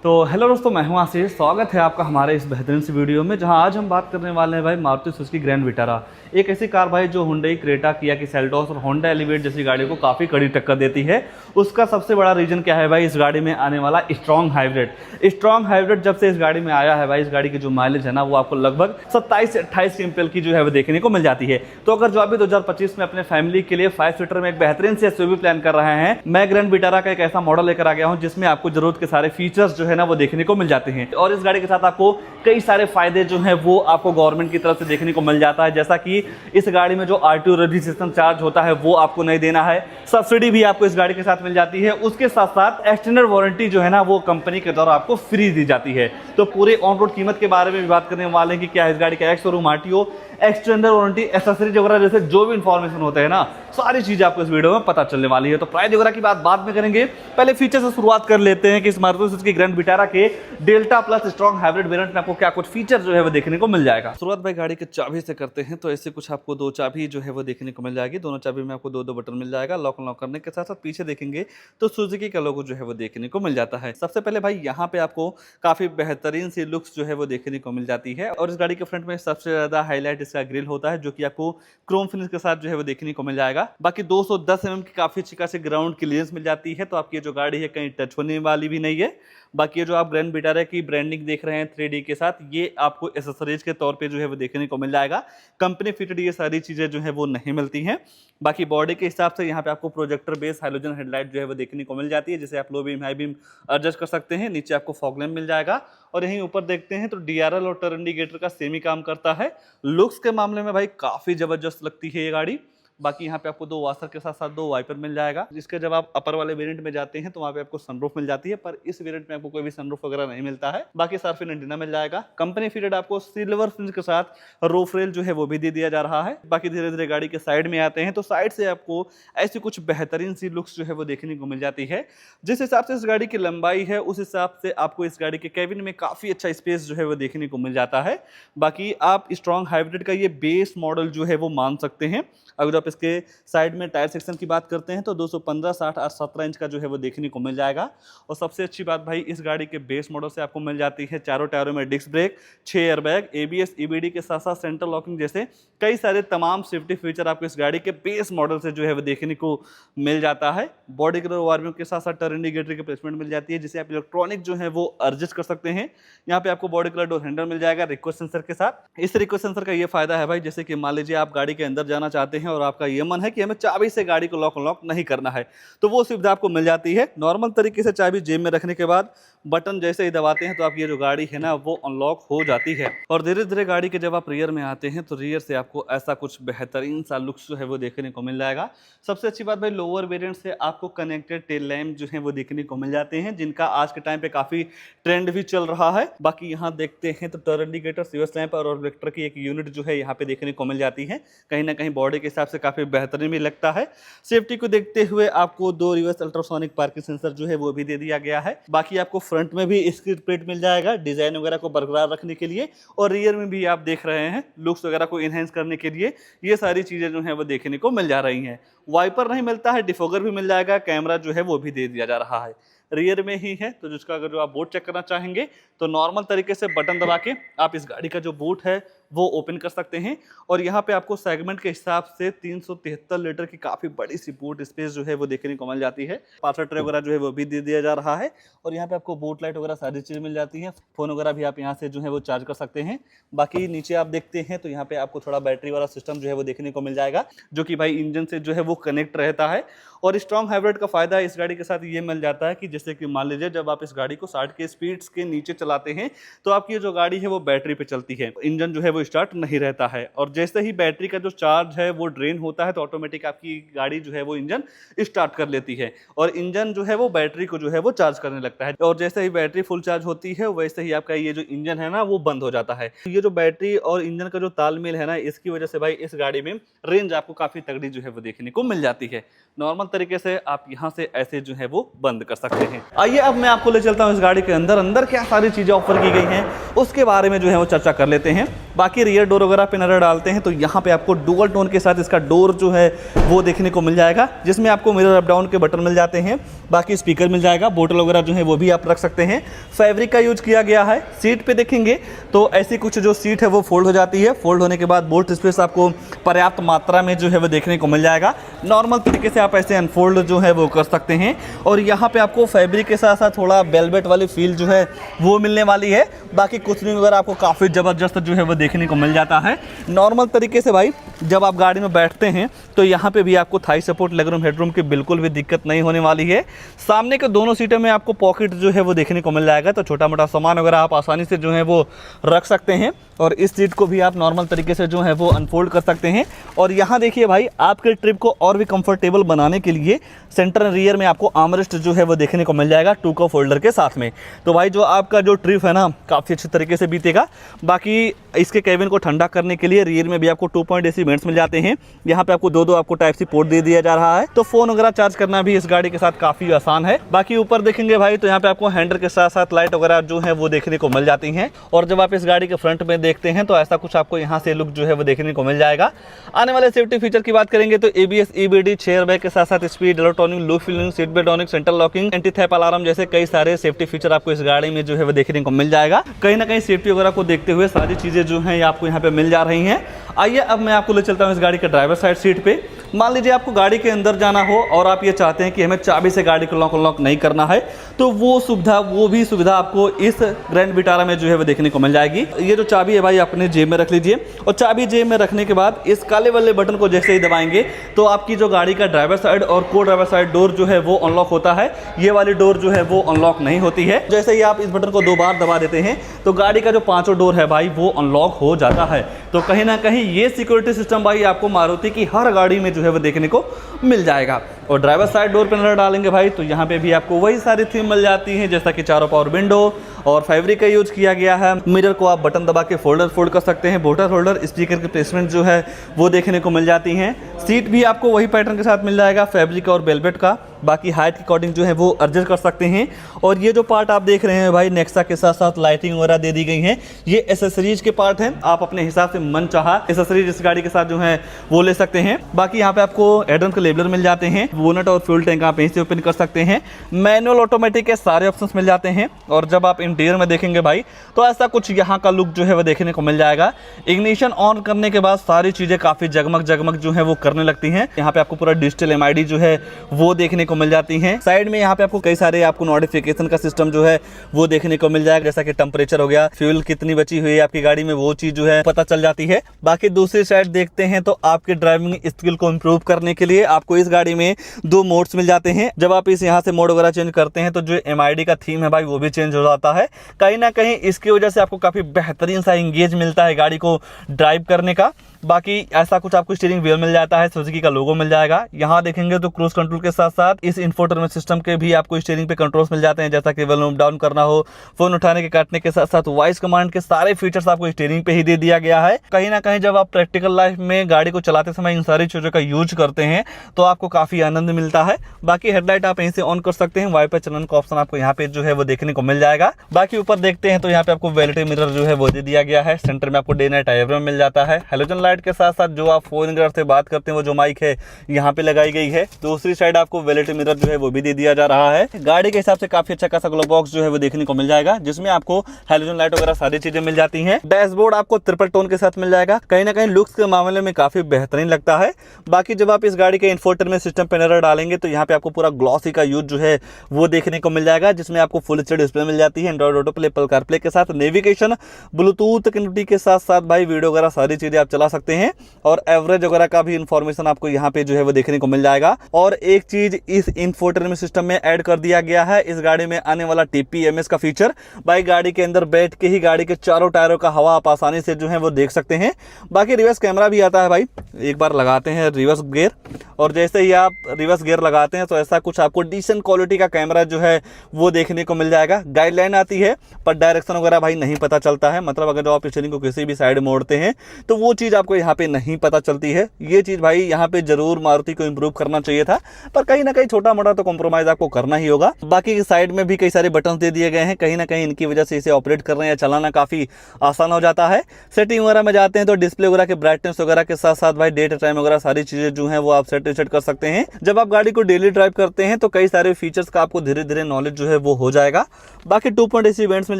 तो हेलो दोस्तों, मैं हूं आशीष। स्वागत है आपका हमारे इस बेहतरीन सी वीडियो में, जहां आज हम बात करने वाले हैं भाई मारुति सुजुकी ग्रैंड विटारा। एक ऐसी कार भाई जो हुंडई क्रेटा, किया की सेल्टोस और होंडा एलिवेट जैसी गाड़ियों को काफ़ी कड़ी टक्कर देती है। उसका सबसे बड़ा रीजन क्या है भाई? इस गाड़ी में आने वाला स्ट्रॉन्ग हाइब्रिड। स्ट्रॉन्ग हाइब्रिड जब से इस गाड़ी में आया है भाई, इस गाड़ी की जो माइलेज है ना, वो आपको लगभग 27 से 28 एम्पीयर की जो है वो देखने को मिल जाती है। तो अगर जो अभी 2025 में अपने फैमिली के लिए 5 सीटर में एक बेहतरीन से एसयूवी प्लान कर रहे हैं, मैं ग्रैंड विटारा का एक ऐसा मॉडल लेकर आ गया हूं जिसमें आपको जरूरत के सारे फीचर्स जो है ना वो देखने को मिल जाते हैं। और इस गाड़ी के साथ आपको कई सारे फायदे जो हैं वो आपको गवर्नमेंट की तरफ से देखने को मिल जाता है, जैसा कि इस गाड़ी में जो आरटीओ रजिस्ट्रेशन चार्ज होता है वो आपको नहीं देना है। सब्सिडी भी आपको इस गाड़ी के साथ मिल जाती है। उसके साथ साथ एक्सटेंडेड वारंटी जो है ना वो कंपनी के द्वारा आपको फ्री दी जाती है। तो पूरे ऑन रोड कीमत के बारे में भी बात करने वाले हैं कि क्या इस गाड़ी का ex showroom RTO, extended warranty, accessories वगैरह जैसे जो भी इंफॉर्मेशन होते हैं ना, सारी चीजें आपको इस वीडियो में पता चलने वाली है। तो प्राइस वगैरह की बात बाद में करेंगे, पहले फीचर से शुरुआत कर लेते हैं कि इस मारुति सुजुकी ग्रैंड विटारा के delta plus strong hybrid variant में आपको क्या कुछ फीचर जो है वो देखने को मिल जाएगा। शुरुआत भाई गाड़ी के चाबी से करते हैं। तो ऐसे कुछ आपको दो चाबी जो है वो देखने को मिल जाएगी। दोनों चाबी में आपको दो बटन मिल जाएगा। लॉक अनलॉक करने के साथ साथ पीछे देखेंगे तो सुजुकी का लोगो जो है वो देखने को मिल जाता है। सबसे पहले भाई यहाँ पे आपको काफी बेहतरीन सी लुक्स जो है वो देखने को मिल जाती है। और इस गाड़ी के फ्रंट में सबसे ज्यादा हाईलाइट इसका ग्रिल होता है, जो कि आपको क्रोम फिनिश के साथ जो है वो देखने को मिल जाएगा। बाकी 210 mm की काफी अच्छी खासी ग्राउंड क्लियरेंस मिल जाती है। तो आपकी जो गाड़ी है कहीं टच होने वाली भी नहीं है। बाकी ये जो आप ग्रैंड विटारा की ब्रांडिंग देख रहे हैं 3D के साथ, ये आपको एसेसरीज के तौर पे जो है वो देखने को मिल जाएगा। कंपनी फिटेड ये सारी चीजें जो है वो नहीं मिलती हैं। बाकी बॉडी के हिसाब से यहाँ पे आपको प्रोजेक्टर बेस हाइलोजन हेडलाइट जो है वो देखने को मिल जाती है, जिसे आप low beam high beam adjust कर सकते हैं। नीचे आपको फॉग लैंप मिल जाएगा। और यहीं ऊपर देखते हैं तो DRL और टर्न इंडिकेटर का सेम ही काम करता है। लुक्स के मामले में भाई काफी जबरदस्त लगती है ये गाड़ी। बाकी यहाँ पे आपको दो वाशर के साथ साथ दो वाइपर मिल जाएगा। जिसके जब आप अपर वाले वेरिएंट में जाते हैं तो वहाँ पे आपको सनरूफ मिल जाती है, पर इस वेरिएंट में आपको कोई भी सनरूफ वगैरह नहीं मिलता है। बाकी सार्फिन एंटीना मिल जाएगा। कंपनी फिटेड आपको सिल्वर फिनिश के साथ रूफ रेल जो है वो भी दे दिया जा रहा है। बाकी धीरे धीरे गाड़ी के साइड में आते हैं तो साइड से आपको ऐसी कुछ बेहतरीन सी लुक्स जो है वो देखने को मिल जाती है। जिस हिसाब से इस गाड़ी की लंबाई है उस हिसाब से आपको इस गाड़ी के कैबिन में काफी अच्छा स्पेस जो है वो देखने को मिल जाता है। बाकी आप स्ट्रॉन्ग हाइब्रिड का ये बेस मॉडल जो है वो मान सकते हैं। अगर आप इसके साइड में टायर सेक्शन की बात करते हैं तो 215, 60 और 17 इंच का जो है वो देखने को मिल जाएगा। और सबसे अच्छी बात भाई, इस गाड़ी के बेस मॉडल से आपको मिल जाती है चारों टायरों में disc brake, 6 airbag, ABS, EBD के साथ साथ सेंटर लॉकिंग जैसे कई सारे तमाम सेफ्टी फीचर आपको इस गाड़ी के बेस मॉडल से जो है वो देखने को मिल जाता है। बॉडी कलर वार्मिंग के साथ साथ टर्न इंडिकेटर की प्लेसमेंट मिल जाती है, जिसे आप इलेक्ट्रॉनिक जो है वो एडजस्ट कर सकते हैं। यहाँ पे आपको बॉडी कलर डोर हैंडल मिल जाएगा रिक्वेस्ट सेंसर के साथ। इस रिक्वेस्ट सेंसर का ये फायदा है भाई, जैसे कि मान लीजिए आप गाड़ी के अंदर जाना चाहते हैं और आपका ये मन है कि हमें चाबी से गाड़ी को लॉक अनलॉक नहीं करना है, तो वो सुविधा आपको मिल जाती है। नॉर्मल तरीके से चाबी जेब में रखने के बाद बटन जैसे ही दबाते हैं तो आप ये जो गाड़ी है ना वो अनलॉक हो जाती है। और धीरे धीरे गाड़ी के जब आप रियर में आते हैं तो रियर से आपको ऐसा कुछ बेहतरीन सा लुक्स जो है वो देखने को मिल जाएगा। सबसे अच्छी बात भाई, लोअर वेरिएंट से आपको कनेक्टेड टेल लैम्प जो है वो देखने को मिल जाते हैं, जिनका आज के टाइम पे काफी ट्रेंड भी चल रहा है। बाकी यहाँ देखते हैं तो टर्न इंडिकेटर, सीएस लैंप और रिफ्लेक्टर की एक यूनिट जो है यहाँ पे देखने को मिल जाती है। कहीं ना कहीं बॉडी के हिसाब से काफी बेहतरीन भी लगता है। सेफ्टी को देखते हुए आपको 2 रिवर्स अल्ट्रासोनिक पार्किंग सेंसर जो है वो भी दे दिया गया है। बाकी आपको फ्रंट में भी स्क्रीन प्लेट मिल जाएगा डिजाइन वगैरह को बरकरार रखने के लिए, और रियर में भी आप देख रहे हैं लुक्स वगैरह को इनहेंस करने के लिए ये सारी चीजें जो है वो देखने को मिल जा रही हैं। वाइपर नहीं मिलता है, डिफोगर भी मिल जाएगा। कैमरा जो है वो भी दे दिया जा रहा है, रियर में ही है। तो जिसका अगर जो आप बोट चेक करना चाहेंगे तो नॉर्मल तरीके से बटन दबा के आप इस गाड़ी का जो बोट है वो ओपन कर सकते हैं। और यहाँ पे आपको सेगमेंट के हिसाब से 373 लीटर की काफी बड़ी सी बूट स्पेस जो है वो देखने को मिल जाती है। पार्सल ट्रे वगैरह जो है वो भी दे दिया जा रहा है। और यहाँ पे आपको बोट लाइट वगैरह सारी चीजें मिल जाती हैं। फोन वगैरह भी आप यहाँ से जो है वो चार्ज कर सकते हैं। बाकी नीचे आप देखते हैं तो यहाँ पे आपको थोड़ा बैटरी वाला सिस्टम जो है वो देखने को मिल जाएगा, जो कि भाई इंजन से जो है वो कनेक्ट रहता है। और स्ट्रॉन्ग हाइब्रिड का फायदा इस गाड़ी के साथ ये मिल जाता है कि जैसे कि मान लीजिए जब आप इस गाड़ी को 60 के स्पीड्स के नीचे चलाते हैं तो आपकी जो गाड़ी है वो बैटरी पे चलती है, इंजन जो है वो स्टार्ट नहीं रहता है। और जैसे ही बैटरी का जो चार्ज है वो ड्रेन होता है तो ऑटोमेटिक आपकी गाड़ी जो है वो इंजन स्टार्ट कर लेती है, और इंजन जो है वो बैटरी को जो है वो चार्ज करने लगता है। और जैसे ही बैटरी फुल चार्ज होती है वैसे ही आपका ये जो इंजन है ना वो बंद हो जाता है। ये जो बैटरी और इंजन का जो तालमेल है ना, इसकी वजह से भाई इस गाड़ी में रेंज आपको काफी तगड़ी जो है वो देखने को मिल जाती है। नॉर्मल तरीके से आप यहाँ से ऐसे जो है वो बंद कर सकते हैं। आइए अब मैं आपको ले चलता हूँ इस गाड़ी के अंदर क्या सारी चीजें ऑफर की गई हैं उसके बारे में जो है वो चर्चा कर लेते हैं। बाकी रियर डोर वगैरह पे नज़र डालते हैं तो यहाँ पे आपको डुअल टोन के साथ इसका डोर जो है वो देखने को मिल जाएगा, जिसमें आपको मिरर अप डाउन के बटन मिल जाते हैं। बाकी स्पीकर मिल जाएगा, बोतल वगैरह जो है वो भी आप रख सकते हैं। फैब्रिक का यूज किया गया है। सीट पे देखेंगे तो ऐसी कुछ जो सीट है वो फोल्ड हो जाती है। फोल्ड होने के बाद बूट स्पेस आपको पर्याप्त मात्रा में जो है वो देखने को मिल जाएगा। नॉर्मल तरीके से आप ऐसे अनफोल्ड जो है वो कर सकते हैं। और यहाँ पे आपको फैब्रिक के साथ साथ थोड़ा वेलवेट वाली फील जो है वो मिलने वाली है। बाकी कुशनिंग वगैरह आपको काफ़ी ज़बरदस्त जो है वो देखने को मिल जाता है। नॉर्मल तरीके से भाई जब आप गाड़ी में बैठते हैं तो यहाँ पे भी आपको थाई सपोर्ट, लेगरूम, हेडरूम की बिल्कुल भी दिक्कत नहीं होने वाली है। सामने के दोनों सीटों में आपको पॉकेट जो है वो देखने को मिल जाएगा, तो छोटा मोटा सामान वगैरह आप आसानी से जो है वो रख सकते हैं। और इस सीट को भी आप नॉर्मल तरीके से जो है वो अनफोल्ड कर सकते हैं। और यहाँ देखिए भाई, आपके ट्रिप को और भी कंफर्टेबल बनाने के लिए सेंटर रियर में आपको आर्मरेस्ट जो है वो देखने को मिल जाएगा 2 कप होल्डर के साथ में। तो भाई जो आपका जो ट्रिप है ना काफ़ी अच्छे तरीके से बीतेगा। बाकी इसके केबिन को ठंडा करने के लिए रियर में भी आपको 2 पॉइंट AC वेंट्स मिल जाते हैं। यहाँ पे आपको दो आपको टाइप सी पोर्ट दे दिया जा रहा है, तो फ़ोन वगैरह चार्ज करना भी इस गाड़ी के साथ काफ़ी आसान है। बाकी ऊपर देखेंगे भाई तो यहाँ पे आपको हैंडल के साथ साथ लाइट वगैरह जो है वो देखने को मिल जाती हैं। और जब आप इस गाड़ी के फ्रंट में देखते हैं तो ऐसा कुछ आपको यहाँ से लुक जो है वो देखने को मिल जाएगा। आने वाले सेफ्टी फीचर की बात करेंगे तो ABS, EBD, चेयर बैग के साथ साथ speed, electronic look filling, seat belt tonic, central locking, anti theft alarm जैसे कई सारे सेफ्टी फीचर आपको इस गाड़ी में जो है वो देखने को मिल जाएगा। कहीं ना कहीं सेफ्टी वगैरह को देखते हुए सारी चीज़ें जो हैं आपको यहाँ पे मिल जा रही हैं। आइए अब मैं आपको ले चलता हूँ इस गाड़ी के ड्राइवर साइड सीट पे। मान लीजिए आपको गाड़ी के अंदर जाना हो और आप ये चाहते हैं कि हमें चाबी से गाड़ी को लॉक अनलॉक नहीं करना है, तो वो भी सुविधा आपको इस ग्रैंड विटारा में जो है वो देखने को मिल जाएगी। ये जो चाबी है भाई अपने जेब में रख लीजिए, और चाबी जेब में रखने के बाद इस काले वाले बटन को जैसे ही दबाएंगे तो आपकी जो गाड़ी का ड्राइवर साइड और को ड्राइवर साइड डोर जो है वो अनलॉक होता है। ये वाली डोर जो है वो अनलॉक नहीं होती है। जैसे ही आप इस बटन को 2 बार दबा देते हैं तो गाड़ी का जो 5वां डोर है भाई वो अनलॉक हो जाता है। तो कहीं ना कहीं ये सिक्योरिटी सिस्टम भाई आपको मारुति की हर गाड़ी में जो है वो देखने को मिल जाएगा। और ड्राइवर साइड डोर पर नजर डालेंगे भाई तो यहाँ पे भी आपको वही सारी थीम मिल जाती हैं, जैसा कि चारों पावर विंडो और फैब्रिक का यूज किया गया है। मिरर को आप बटन दबा के फोल्ड कर सकते हैं। बोतल होल्डर, स्पीकर की प्लेसमेंट जो है वो देखने को मिल जाती हैं। सीट भी आपको वही पैटर्न के साथ मिल जाएगा, फैब्रिक और वेलवेट का। बाकी हाइट के अकॉर्डिंग जो है वो एडजस्ट कर सकते हैं। और ये जो पार्ट आप देख रहे हैं भाई नेक्सा के साथ साथ लाइटिंग वगैरह दे दी गई है, ये एसेसरीज के पार्ट हैं। आप अपने हिसाब से मन चाहा एसेसरीज इस गाड़ी के साथ जो है वो ले सकते हैं। बाकी यहाँ पे आपको एडम के लेबलर मिल जाते हैं। बोनट और फ्यूल टैंक आप यहीं से ओपन कर सकते हैं। मैनुअल ऑटोमेटिक के सारे ऑप्शंस मिल जाते हैं। और जब आप इंटीरियर में देखेंगे भाई तो ऐसा कुछ यहाँ का लुक जो है वो देखने को मिल जाएगा। इग्निशन ऑन करने के बाद सारी चीज़ें काफ़ी जगमग जो है वो करने लगती हैं। यहाँ पे आपको पूरा डिजिटल MID जो है वो देखने को मिल जाती हैं। साइड में यहाँ पे आपको कई सारे आपको नोटिफिकेशन का सिस्टम जो है वो देखने को मिल जाएगा, जैसा कि टेम्परेचर हो गया, फ्यूल कितनी बची हुई है आपकी गाड़ी में, वो चीज़ जो है पता चल जाती है। बाकी दूसरी साइड देखते हैं तो आपके ड्राइविंग स्किल को इम्प्रूव करने के लिए आपको इस गाड़ी में 2 मोड्स मिल जाते हैं। जब आप इस यहाँ से मोड वगैरह चेंज करते हैं तो जो MID का थीम है भाई वो भी चेंज हो जाता है। कहीं ना कहीं इसकी वजह से आपको काफ़ी बेहतरीन सा इंगेज मिलता है गाड़ी को ड्राइव करने का। बाकी ऐसा कुछ आपको स्टीयरिंग व्हील मिल जाता है, सुजुकी का लोगो मिल जाएगा। यहाँ देखेंगे तो क्रूज कंट्रोल के साथ साथ इस इंफोटेनमेंट सिस्टम के भी आपको स्टीयरिंग पे कंट्रोल्स मिल जाते हैं, जैसा कि वॉल्यूम डाउन करना हो, फोन उठाने के काटने के साथ साथ वॉइस कमांड के सारे फीचर्स आपको स्टीयरिंग पे ही दे दिया गया है। कहीं ना कहीं जब आप प्रैक्टिकल लाइफ में गाड़ी को चलाते समय इन सारी चीज़ों का यूज करते हैं तो आपको काफ़ी आनंद मिलता है। बाकी हेडलाइट आप यहीं से ऑन कर सकते हैं। वाइपर चलन का ऑप्शन आपको यहाँ पे जो है वो देखने को मिल जाएगा। बाकी ऊपर देखते हैं तो यहाँ पे आपको वैलिटी मिरर जो है वो दे दिया गया है। सेंटर में आपको डे नाइट डायग्राम मिल जाता है। हेलोजन लाइट के साथ साथ जो आप फोन से बात करते हैं वो जो माइक है यहाँ पे लगाई गई है। दूसरी साइड आपको वैलिटी मिरर जो है वो भी दे दिया जा रहा है। गाड़ी के हिसाब से काफी अच्छा खासा ग्लो बॉक्स जो है वो देखने को मिल जाएगा, जिसमें आपको हेलोजन लाइट वगैरह सारी चीजें मिल जाती हैं। डैशबोर्ड आपको ट्रिपल टोन के साथ मिल जाएगा। कहीं ना कहीं लुक्स के मामले में काफी बेहतरीन लगता है। बाकी जब आप इस गाड़ी के इंफोटेनमेंट सिस्टम पे नजर डालेंगे तो यहाँ पे आपको पूरा ग्लॉसी का यूज जो है वो देखने को मिल जाएगा, जिसमें आपको फुल एचडी डिस्प्ले मिल जाती है, Android auto play, Apple CarPlay के साथ नेविगेशन, ब्लूटूथ कनेक्टिविटी के साथ साथ भाई वीडियो वगैरह सारी चीजें आप चला सकते हैं। और एवरेज वगैरह का भी इंफॉर्मेशन आपको यहाँ पे जो है वो देखने को मिल जाएगा। और एक चीज इस इंफोटेनमेंट सिस्टम में ऐड कर दिया गया है, इस गाड़ी में आने वाला TPMS का फीचर। भाई गाड़ी के अंदर बैठ के ही गाड़ी के चारों टायरों का हवा आप आसानी से जो है वो देख सकते हैं। बाकी रिवर्स कैमरा भी आता है भाई, एक बार लगाते हैं रिवर्स गियर, और जैसे ही आप रिवर्स गियर लगाते हैं तो ऐसा कुछ आपको डिसेंट क्वालिटी का कैमरा जो है वो देखने को मिल जाएगा। गाइडलाइन आती है पर डायरेक्शन वगैरह भाई नहीं पता चलता है, मतलब अगर आप स्टीयरिंग को किसी भी साइड मोड़ते हैं तो वो चीज़ आपको आपको यहाँ पे नहीं पता चलती है। ये चीज़ भाई यहाँ पे जरूर मारुति को इम्प्रूव करना चाहिए था, पर कहीं ना कहीं छोटा मोटा तो कॉम्प्रोमाइज़ आपको करना ही होगा। बाकी साइड में भी कई सारे बटन दे दिए गए हैं, कहीं ना कहीं इनकी वजह से इसे ऑपरेट करना या चलाना काफ़ी आसान हो जाता है। सेटिंग वगैरह में जाते हैं तो डिस्प्ले वगैरह के ब्राइटनेस वगैरह के साथ साथ भाई डेट टाइम वगैरह सारी चीज़ें जो हैं वो आप सेट कर सकते हैं। जब आप गाड़ी को डेली ड्राइव करते हैं तो कई सारे फीचर्स का आपको धीरे धीरे नॉलेज जो है वो हो जाएगा। बाकी 2.0 AC इवेंट्स मिल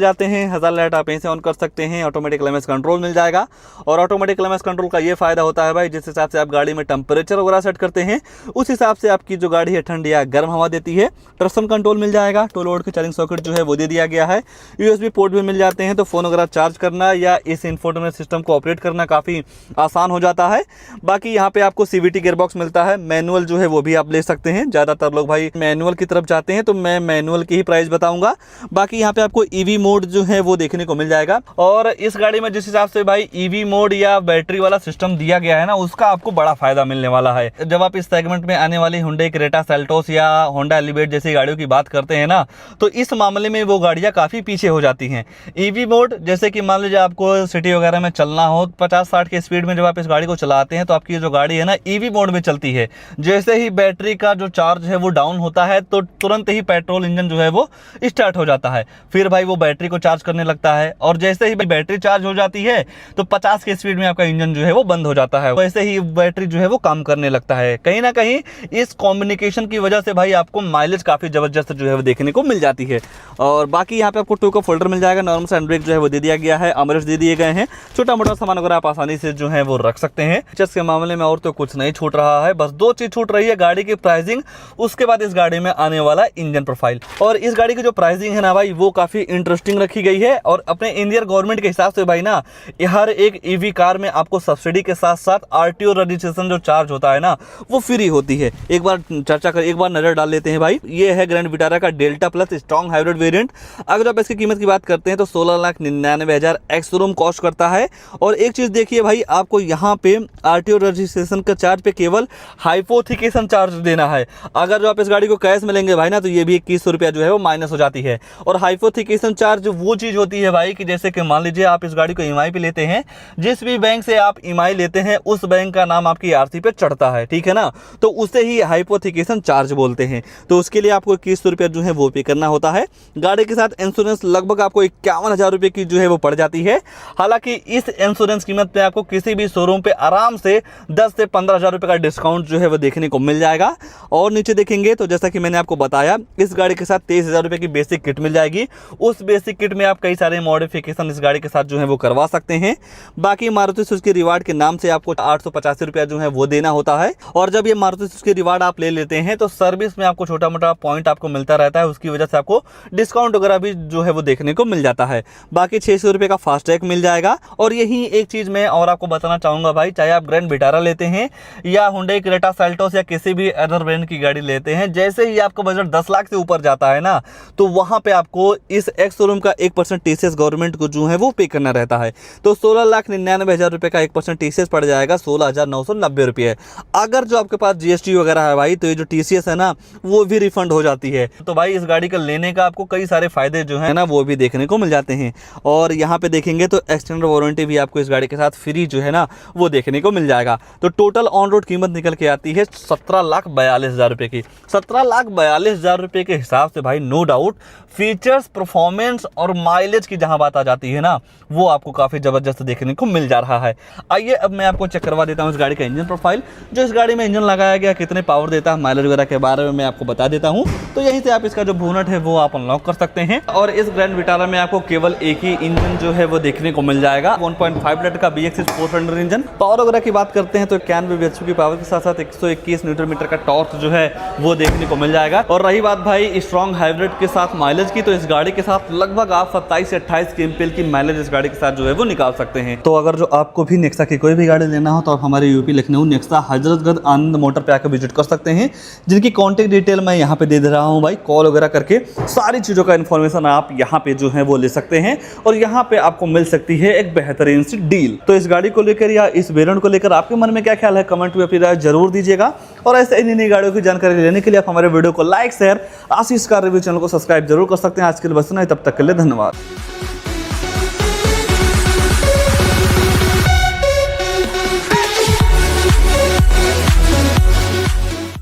जाते हैं, हज़ार लाइट आप यहीं से ऑन कर सकते हैं, ऑटोमेटिक क्लाइमेक्स कंट्रोल मिल जाएगा। और ऑटोमेटिक क्लाइमेक्स कंट्रोल का ये फायदा होता है भाई, जिस हिसाब से आप गाड़ी में टेम्परेचर वगैरह सेट करते हैं उस हिसाब से आपकी जो गाड़ी है ठंडी या गर्म हवा देती है। ट्रक्शन कंट्रोल मिल जाएगा, टू लोड के चार्जिंग सॉकेट जो है वो दे दिया गया है। USB पोर्ट भी मिल जाते हैं, तो फ़ोन वगैरह चार्ज करना या इस इंफोटेनमेंट सिस्टम को ऑपरेट करना काफ़ी आसान हो जाता है। बाकी यहाँ पे आपको CVT गियरबॉक्स मिलता है, मैनुअल जो है वो भी आप ले सकते हैं। ज़्यादातर लोग भाई मैनुअल की तरफ जाते हैं, तो मैं मैनुअल की ही प्राइस बताऊंगा। बाकी यहाँ पे आपको EV मोड जो है वो देखने को मिल जाएगा। और इस गाड़ी में जिस हिसाब से भाई EV मोड या बैटरी वाला सिस्टम दिया गया है ना, उसका आपको बड़ा फायदा मिलने वाला है। जब आप इस सेगमेंट में आने वाली हुंडई क्रेटा सेल्टोस या होंडा एलिवेट जैसी गाड़ियों की बात करते हैं ना, तो इस मामले में वो गाड़ियाँ काफ़ी पीछे हो जाती हैं। EV मोड जैसे कि मान लीजिए आपको सिटी वगैरह में चलना हो 50-60 के स्पीड में, जब आप इस गाड़ी को चलाते हैं तो आपकी जो गाड़ी है ना EV मोड में चलती है। जैसे ही बैटरी का जो चार्ज है वो डाउन होता है तो तुरंत ही पेट्रोल इंजन जो है वो स्टार्ट हो जाता है। फिर भाई वो बैटरी को चार्ज करने लगता है, और जैसे ही बैटरी चार्ज हो जाती है तो 50 के स्पीड में आपका इंजन जो है वो बंद हो जाता है। वैसे ही बैटरी जो है वो काम करने लगता है। कहीं ना कहीं इस कॉम्बिनेशन की वजह से भाई आपको माइलेज काफ़ी ज़बरदस्त जो है वो देखने को मिल जाती है। और बाकी यहाँ पे आपको टू का फोल्डर मिल जाएगा, नॉर्मल हैंड ब्रेक जो है वो दे दिया गया है, अमरेस्ट दे दिए गए हैं, छोटा मोटा सामान वगैरह आप आसानी से जो है वो रख सकते हैं। फीचर्स के मामले में और तो कुछ नहीं छूट रहा है, बस 2 चीज़ छूट रही है, गाड़ी की प्राइसिंग, उसके बाद इस गाड़ी में आने वाला इंजन प्रोफाइल। और इस गाड़ी की जो प्राइसिंग है ना भाई वो काफ़ी इंटरेस्टिंग रखी गई है। और अपने इंडियन गवर्नमेंट के हिसाब से भाई ना, हर एक EV कार में आपको सब्सिडी के साथ साथ RTO रजिस्ट्रेशन जो चार्ज होता है ना वो फ्री होती है। एक बार नज़र डाल लेते हैं भाई। ये है ग्रैंड विटारा का delta plus strong hybrid variant. अगर आप इसकी कीमत की बात करते हैं तो 16,99,000 एक्स शोरूम कॉस्ट करता है। और एक चीज़ देखिए भाई, आपको यहाँ पे RTO रजिस्ट्रेशन का चार्ज पे केवल हाइपोथिकेशन चार्ज देना है। अगर जो आप इस गाड़ी को कैश में लेंगे भाई ना, तो ये भी 2100 रुपया जो है वो माइनस हो जाती है। और हाइपोथिकेशन चार्ज वो चीज़ होती है भाई कि जैसे कि मान लीजिए आप इस गाड़ी को EMI पे लेते हैं, जिस भी बैंक से आप EMI लेते हैं उस बैंक का नाम आपकी RC पे चढ़ता है, ठीक है ना, तो उसे ही हाइपोथिकेशन चार्ज बोलते हैं। तो उसके लिए आपको 2100 रुपया जो है वो पे करना होता है। गाड़ी के साथ इंश्योरेंस लगभग आपको 51,000 रुपये की जो है वो पड़ जाती है। हालांकि इस इंश्योरेंस कीमत पे आपको किसी भी शोरूम पे आराम से 10 से 15,000 रुपये का डिस्काउंट जो है वो देखने को मिल जाएगा। और नीचे देखेंगे तो जैसा कि मैंने आपको बताया, इस गाड़ी के साथ 23,000 रुपये की बेसिक किट मिल जाएगी। उस बेसिक किट में आप कई सारे मॉडिफिकेशन इस गाड़ी के साथ जो है वो करवा सकते हैं। बाकी मारुति सुजुकी रिवार्ड के नाम से आपको 885 रुपया जो है वो देना होता है। और जब ये मारुति सुजुकी रिवार्ड आप ले लेते हैं तो सर्विस में आपको छोटा मोटा पॉइंट आपको मिलता रहता है, उसकी वजह से आपको डिस्काउंट वगैरह भी जो है वो देखने को मिल जाता है। बाकी 600 रुपये का फास्ट टैग मिल जाएगा। और यही एक चीज़ मैं और आपको बताना चाहूँगा भाई, चाहे आप ग्रैंड विटारा लेते हैं या हुंडई क्रेटा सेल्टोस या किसी भी अदर ब्रांड की गाड़ी लेते हैं, जैसे ही आपका बजट 10 लाख से ऊपर जाता है ना, तो वहाँ पे आपको इस एक्स शोरूम का 1% TCS गवर्नमेंट को जो है वो पे करना रहता है। तो 16,99,000 रुपये का 1% TCS पड़ जाएगा 16,990 रुपये। अगर जो आपके पास GST वगैरह है भाई, तो ये जो TCS है ना वो भी रिफंड हो जाती है। तो भाई इस गाड़ी का लेने का आपको कई सारे फायदे जो है ना वो भी देखने को मिल जाते हैं। और यहाँ पे देखेंगे तो एक्सटेंडेड वारंटी भी आपको इस गाड़ी के साथ फ्री जो है ना वो देखने को मिल जाएगा। तो टोटल ऑन रोड कीमत निकल के आती है 17,42,000 रुपये की। 17,42,000 रुपये के हिसाब से भाई नो डाउट फीचर्स, परफॉर्मेंस और माइलेज की जहां बात आ जाती है ना, वो आपको काफ़ी ज़बरदस्त देखने को मिल जा रहा है। आइए अब मैं आपको चेक करवा देता हूं इस गाड़ी का इंजन प्रोफाइल, जो इस गाड़ी में इंजन लगाया गया, कितने पावर देता है, माइलेज वगैरह के बारे में मैं आपको बता देता हूं। तो यहीं से आप इसका जो बोनट है वो आप अनलॉक कर सकते हैं। और इस ग्रैंड विटारा में आपको केवल एक ही इंजन जो है वो देखने को मिल जाएगा, 1.5 लीटर का BX 400 इंजन। पावर वगैरह की बात करते हैं तो 91 bhp की पावर के साथ साथ 121 न्यूटन मीटर का टॉर्क जो है वो देखने को मिल जाएगा। और रही बात भाई स्ट्रॉन्ग हाइब्रिड के साथ माइलेज की, तो इस गाड़ी के साथ लगभग आप 27 से 28 kmpl की माइलेज इस गाड़ी के साथ जो है वो निकाल सकते हैं। तो अगर जो आपको भी नेक्सा की कोई भी गाड़ी लेना हो तो आप हमारे यूपी लखनऊ नेक्सा हजरतगंज आनंद मोटर पे आकर विजिट कर सकते हैं, जिनकी कॉन्टैक्ट डिटेल मैं यहाँ पे दे दे रहा हूँ भाई। कॉल वगैरह करके सारी चीज़ों का इन्फॉर्मेशन आप यहाँ पे जो है वो ले सकते हैं। और यहाँ पे आपको मिल सकती है एक बेहतरीन सी डील। तो इस गाड़ी को लेकर या इस वेरिएंट को लेकर आपके मन में क्या ख्याल है, कमेंट में अपनी राय जरूर दीजिएगा। और ऐसे इन नई गाड़ियों की जानकारी लेने के लिए आप हमारे वीडियो को लाइक, शेयर, आशीष कार रिव्यू चैनल को सब्सक्राइब जरूर कर सकते हैं। आज के लिए बस इतना ही, तब तक के लिए धन्यवाद।